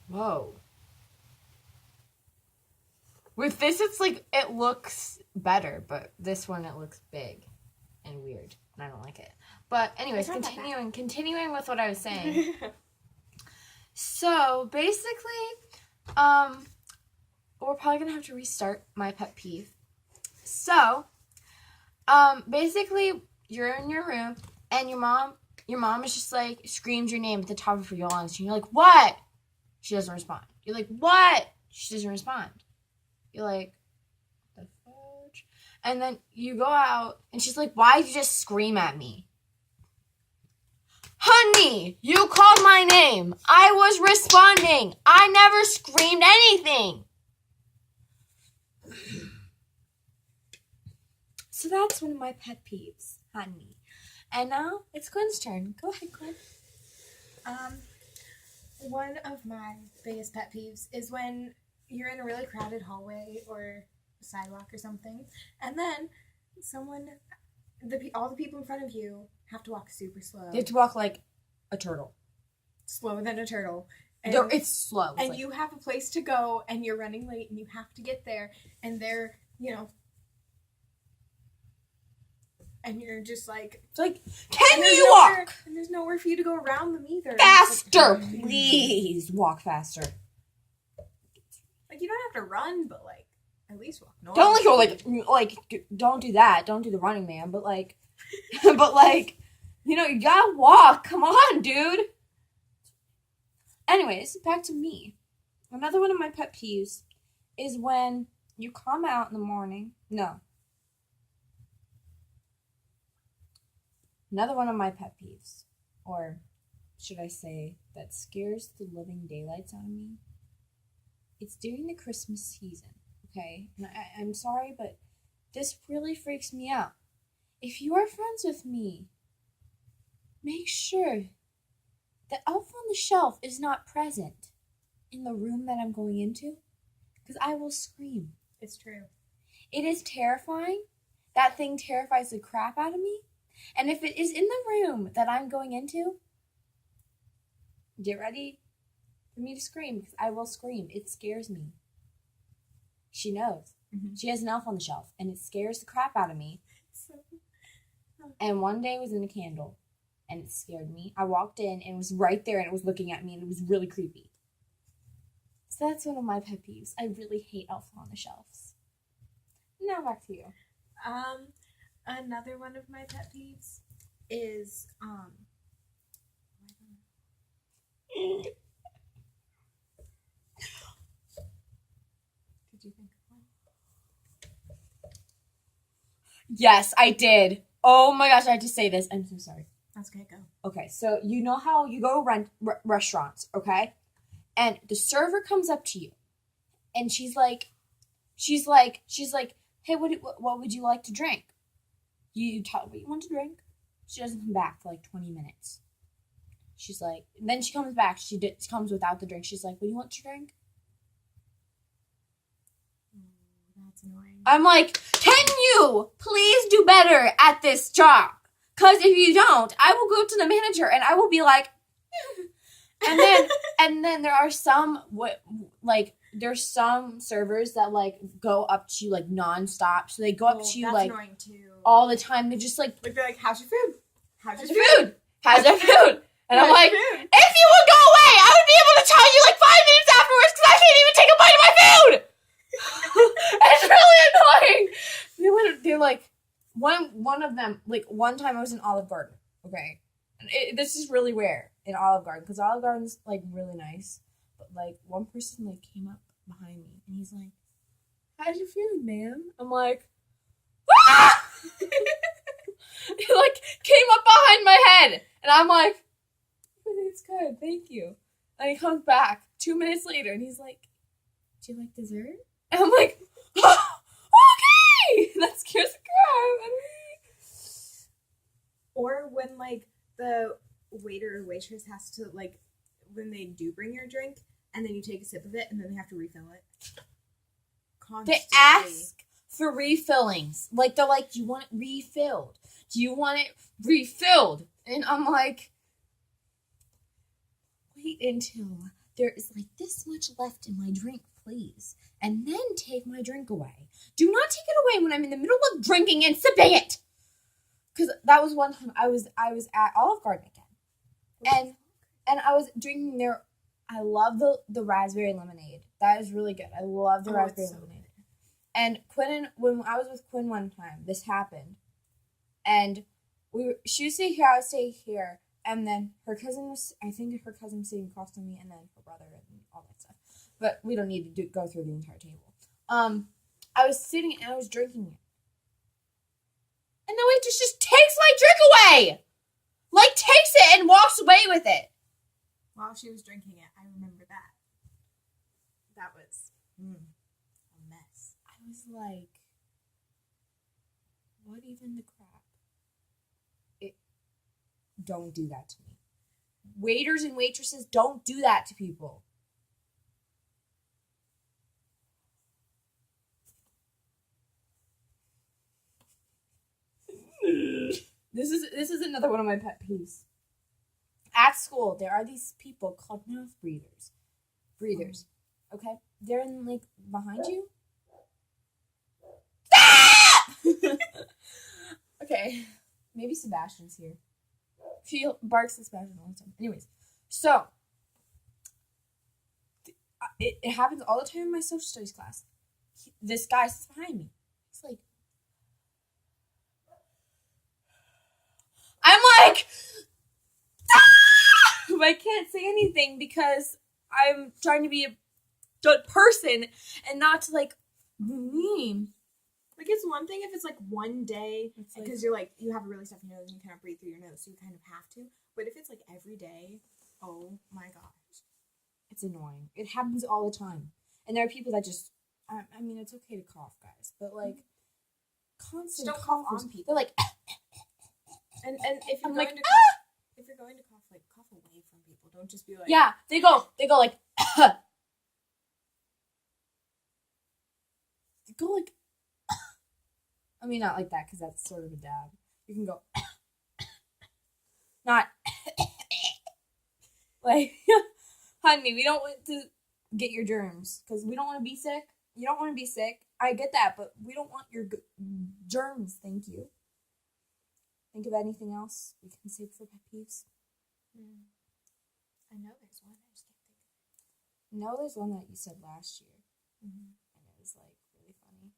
Whoa. With this, it's like, it looks better, but this one, it looks big and weird, and I don't like it. But anyways, continuing with what I was saying. So, basically, we're probably going to have to restart my pet peeve. So, basically, you're in your room, and your mom is just, like, screams your name at the top of your lungs, and you're like, what? She doesn't respond. You're like, what? She doesn't respond. You're like, the fudge? And then you go out, and she's like, why did you just scream at me? Honey, you called my name. I was responding. I never screamed anything. So that's one of my pet peeves, honey. And now it's Gwen's turn. Go ahead, Gwen. One of my biggest pet peeves is when you're in a really crowded hallway or sidewalk or something, and then all the people in front of you have to walk super slow. You have to walk like a turtle. Slower than a turtle. And, it's slow. It's and like, you have a place to go, and you're running late, and you have to get there, and they're, and you're just like... It's like, can you walk? And there's nowhere for you to go around them either. Faster, please. Walk faster. Like, you don't have to run, but, like, at least walk normal. Don't go, like, don't do that. Don't do the running man, but, like, you gotta walk. Come on, dude. Anyways, back to me. Another one of my pet peeves is when you come out in the morning. No. Another one of my pet peeves, or should I say, that scares the living daylights out of me. It's during the Christmas season, okay? And I'm sorry, but this really freaks me out. If you are friends with me, make sure that Elf on the Shelf is not present in the room that I'm going into, because I will scream. It's true. It is terrifying. That thing terrifies the crap out of me. And if it is in the room that I'm going into, get ready for me to scream, because I will scream. It scares me. She knows. Mm-hmm. She has an elf on the shelf, and it scares the crap out of me. And one day it was in a candle, and it scared me. I walked in, and it was right there, and it was looking at me, and it was really creepy. So that's one of my pet peeves. I really hate elf on the shelves. Now back to you. Another one of my pet peeves is, Did you think of one? Yes, I did. Oh my gosh, I had to say this. I'm so sorry. That's okay, go. Okay, so you know how you go to restaurants, okay? And the server comes up to you, and she's like, hey, what would you like to drink? You tell her what you want to drink. She doesn't come back for like 20 minutes. She's like, and then she comes back. She comes without the drink. She's like, what do you want to drink? That's annoying. I'm like, can you please do better at this job? Because if you don't, I will go to the manager and I will be like, and then there are some there's some servers that like go up to you like nonstop. So they go up to you like all the time. They're just like they're like, how's your food? How's your food? How's your food? And I'm like, if you would go away, I would be able to tell you like 5 minutes afterwards because I can't even take a bite of my food. It's really annoying. They're like, one of them, like one time I was in Olive Garden, okay? And this is really rare in Olive Garden because Olive Garden's like really nice. But like one person like came up behind me and he's like, how's your food, ma'am? I'm like, ah! He like came up behind my head and I'm like, it's good, thank you. And he comes back 2 minutes later and he's like, do you like dessert? And I'm like, oh, okay! That scares the crap out of me. Or when like the waiter or waitress has to like, when they do bring your drink and then you take a sip of it and then they have to refill it. Constantly. They ask for refillings. Like they're like, do you want it refilled? Do you want it refilled? And I'm like, wait until there is like this much left in my drink, please. And then take my drink away. Do not take it away when I'm in the middle of drinking and sipping it. Because that was one time I was at Olive Garden again. And I was drinking their, I love the raspberry lemonade. That is really good. I love the raspberry lemonade. And when I was with Quinn one time, this happened. And she would stay here, I would stay here. And then her cousin was sitting across from me, and then her brother and all that stuff. But we don't need to go through the entire table. I was sitting and I was drinking it. And the waitress just takes my drink away! Like, takes it and walks away with it. While she was drinking it, I remember that. That was a mess. I was like, what even the crap? Don't do that to me. Waiters and waitresses, don't do that to people. This is another one of my pet peeves. At school, there are these people called mouth breathers. Okay? They're in, like, behind you. Okay. Maybe Sebastian's here. She barks at Sebastian all the time. Anyways, so it happens all the time in my social studies class. This guy sits behind me. He's like, I'm like, I can't say anything because I'm trying to be a good person and not to like be mean. Like, it's one thing if it's, like, one day, because you're, like, you have a really stuffy nose and you kind of breathe through your nose, so you kind of have to. But if it's, like, every day, oh, my gosh. It's annoying. It happens all the time. And there are people that just, I mean, it's okay to cough, guys, but, like, constant don't cough on people. They're like, and if you're going to cough, like, cough away from people. Don't just be like... Yeah, they go like, go like, I mean, not like that, because that's sort of a dab. You can go, not, like, honey, we don't want to get your germs, because we don't want to be sick. You don't want to be sick. I get that, but we don't want your germs, thank you. Think of anything else we can say for pet peeves? I know there's one, I just can't think of it. No, there's one that you said last year. And it was, like, really funny.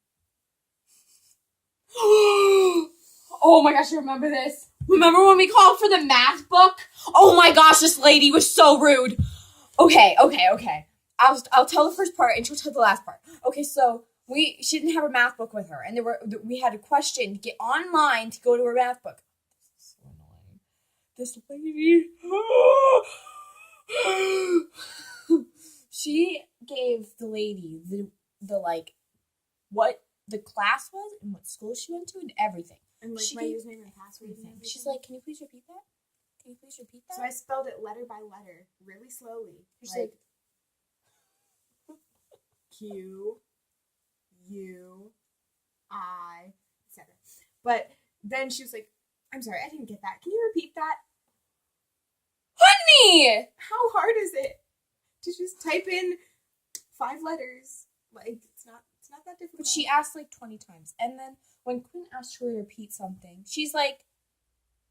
Oh my gosh, I remember this. Remember when we called for the math book? Oh my gosh, this lady was so rude. Okay. I'll tell the first part and she'll tell the last part. Okay, so she didn't have her math book with her, and we had a question to get online to go to her math book. This is so annoying. This lady. She gave the lady the like what the class was and what school she went to and everything. And like my username and password and everything. She's like, can you please repeat that? Can you please repeat that? So I spelled it letter by letter, really slowly. She's like Q, U, I, etc. But then she was like, I'm sorry, I didn't get that. Can you repeat that? Honey! How hard is it to just type in 5 letters? Like, it's not that difficult. But she asked like 20 times. And then when Quinn asked her to repeat something, she's like,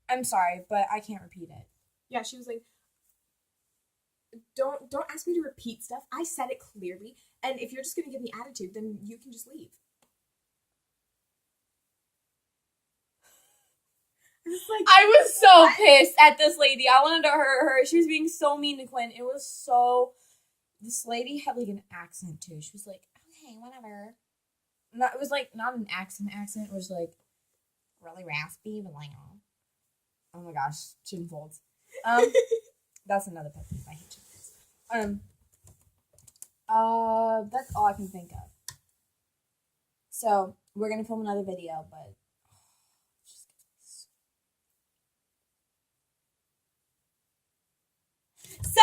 I'm sorry, but I can't repeat it. Yeah, she was like, don't ask me to repeat stuff. I said it clearly. And if you're just going to give me attitude, then you can just leave. I was so pissed at this lady. I wanted to hurt her. She was being so mean to Quinn. It was so... This lady had like an accent too. She was like, okay, whatever. It was like not an accent. It was like really raspy, but like, oh my gosh, chin folds. That's another pet peeve. I hate chin folds. That's all I can think of. So we're gonna film another video, but so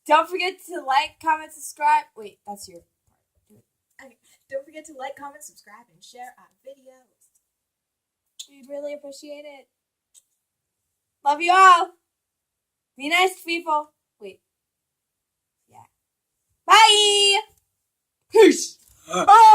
don't forget to like, comment, subscribe. Wait, that's your part. Okay. Don't forget to like, comment, subscribe, and share our videos. We'd really appreciate it. Love you all. Be nice to people. Wait. Oh!